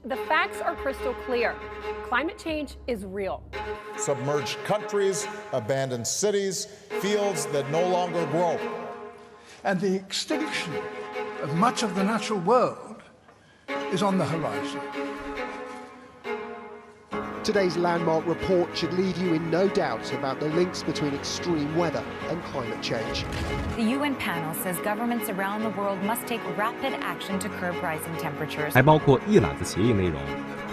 The facts are crystal clear. Climate change is real. Submerged countries, abandoned cities, fields that no longer grow. And the extinction of much of the natural world is on the horizon. Today's landmark report should leave you in no doubt about the links between extreme weather and climate change. The UN panel says governments around the world must take rapid action to curb rising temperatures. 还包括一揽子协议内容，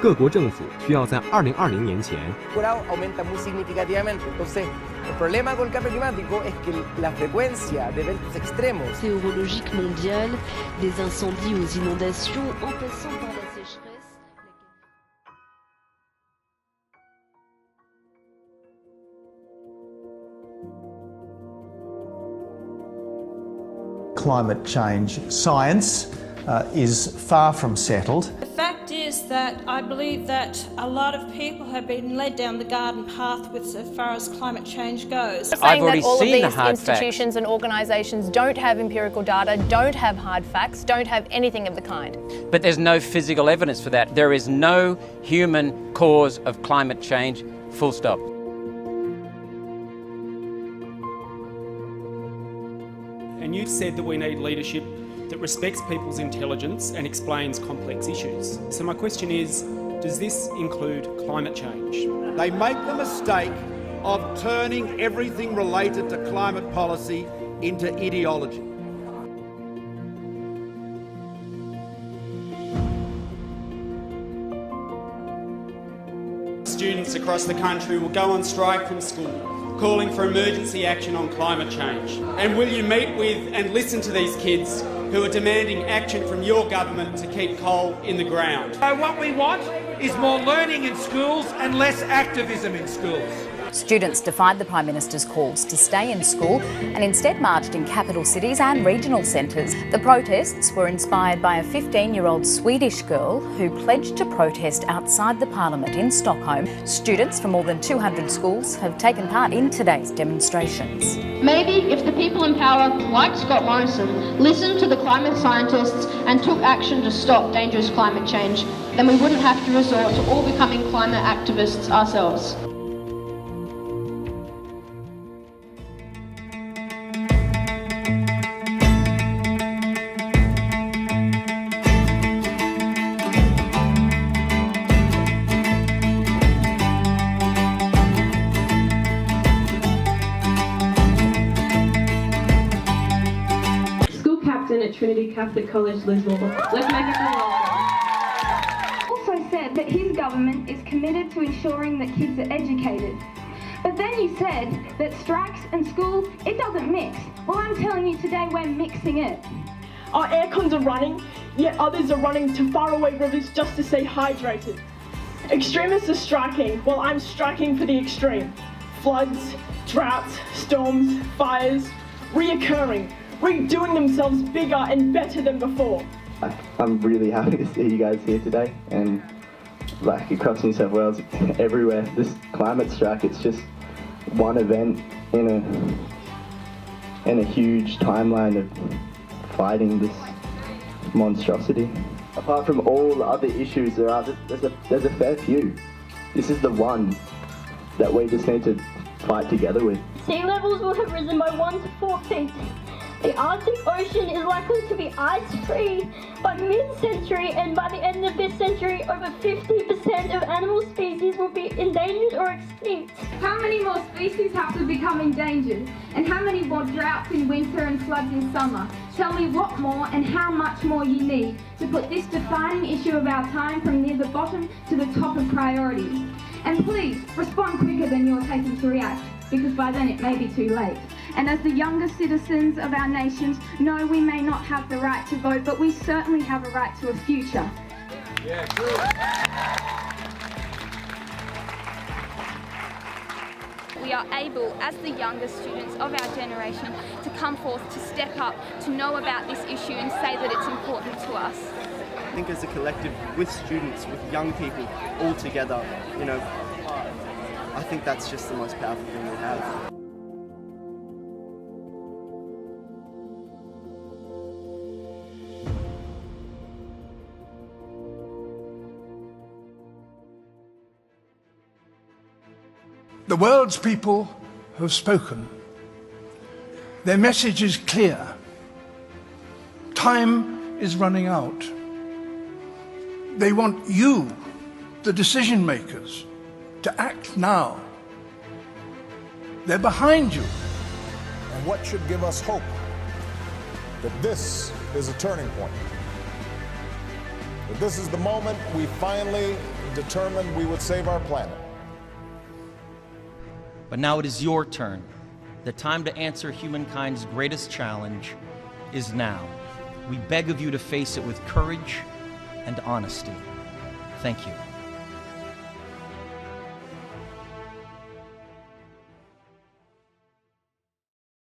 各国政府需要在2020年前。aumenta muy significativamente. Entonces, el problema con el cambio climático es que la frecuencia de eventos extremos. Météorologique mondiale, des incendies aux inondations, en passant par la sécheresse. Climate change science is far from settled. The fact is that I believe that a lot of people have been led down the garden path with as far as climate change goes. I've already seen the hard facts. Institutions and organisations don't have empirical data, don't have hard facts, don't have anything of the kind. But there's no physical evidence for that. There is no human cause of climate change, full stop. And you've said that we need leadership that respects people's intelligence and explains complex issues. So my question is, does this include climate change? They make the mistake of turning everything related to climate policy into ideology. Students across the country will go on strike from school, calling for emergency action on climate change. And will you meet with and listen to these kids who are demanding action from your government to keep coal in the ground? So what we want is more learning in schools and less activism in schools. Students defied the Prime Minister's calls to stay in school and instead marched in capital cities and regional centres. The protests were inspired by a 15-year-old Swedish girl who pledged to protest outside the Parliament in Stockholm. Students from more than 200 schools have taken part in today's demonstrations. Maybe if the people in power, like Scott Morrison, listened to the climate scientists and took action to stop dangerous climate change, then we wouldn't have to resort to all becoming climate activists ourselves. At Trinity Catholic College, Lismore. Let's make it go. Also said that his government is committed to ensuring that kids are educated. But then you said that strikes and school, it doesn't mix. Well, I'm telling you today we're mixing it. Our air cons are running, yet others are running to faraway rivers just to stay hydrated. Extremists are striking, while I'm striking for the extreme. Floods, droughts, storms, fires, reoccurring, redoing themselves bigger and better than before. I'm really happy to see you guys here today, and like across New South Wales, everywhere, this climate strike, it's just one event in a huge timeline of fighting this monstrosity. Apart from all the other issues there's a fair few. This is the one that we just need to fight together with. Sea levels will have risen by 1 to 4 feet. The Arctic Ocean is likely to be ice-free by mid-century, and by the end of this century, over 50% of animal species will be endangered or extinct. How many more species have to become endangered? And how many more droughts in winter and floods in summer? Tell me what more and how much more you need to put this defining issue of our time from near the bottom to the top of priorities. And please, respond quicker than you're taking to react, because by then it may be too late. And as the younger citizens of our nations, no, we may not have the right to vote, but we certainly have a right to a future. Yeah, good. We are able, as the younger students of our generation, to come forth, to step up, to know about this issue and say that it's important to us. I think as a collective, with students, with young people, all together, I think that's just the most powerful thing we have. The world's people have spoken. Their message is clear. Time is running out. They want you, the decision makers, to act now. They're behind you. And what should give us hope? That this is a turning point. That this is the moment we finally determined we would save our planet. But now it is your turn. The time to answer humankind's greatest challenge is now. We beg of you to face it with courage and honesty. Thank you.